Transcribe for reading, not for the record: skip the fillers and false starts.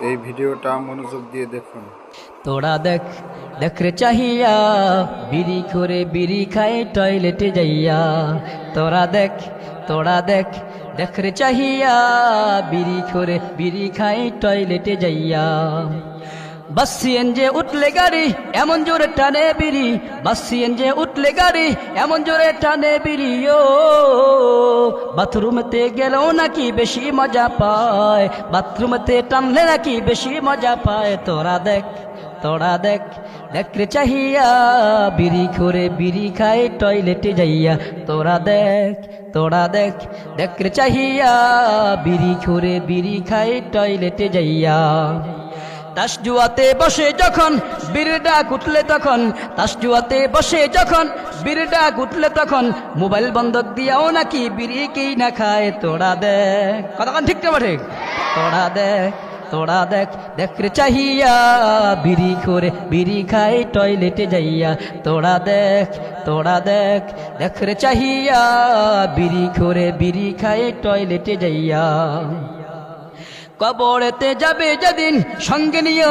এই ভিডিওটা মনোযোগ দিয়ে দেখুন। তোরা দেখ দেখ রে চাহিয়া বিড়ি করে বিড়ি খায় টয়লেটে যাইয়া। তোরা দেখ দেখ রে চাহিয়া বিড়ি করে বিড়ি খায় টয়লেটে যাইয়া। বাস সিএনজি উঠলে গাড়ি এমন জোরে টানে বিড়ি, বাস সিএনজি উঠলে গাড়ি এমন জোরে টানে বিড়ি। ও বাথরুমেতে গেলেও নাকি বেশি মজা পায়, বাথরুমেতে টানলে নাকি বেশি মজা পায়। তোরা দেখ দেখ রে চাহিয়া বিড়ি করে বিড়ি খায় টয়লেটে যাইয়া। তোরা দেখ দেখ রে চাহিয়া বিড়ি করে বিড়ি খায় টয়লেটে যাইয়া। তাস জুয়াতে বসে যখন বিড়িটা কুটলে তখন, তাস জুয়াতে বসে যখন বিড়িটা কুটলে তখন মোবাইল বন্ধক দিয়াও নাকি বিড়ি কেই না খায়। তোরা দেখ কতক্ষণ ঠিক না ঠিক? তোরা দেখ দেখ রে চাহিয়া বিড়ি করে বিড়ি খায় টয়লেটে যাইয়া। তোরা দেখ দেখ রে চাহিয়া বিড়ি করে বিড়ি খায় টয়লেটে যাইয়া। কবরেতে যাবে যেদিন সঙ্গে নিয়ে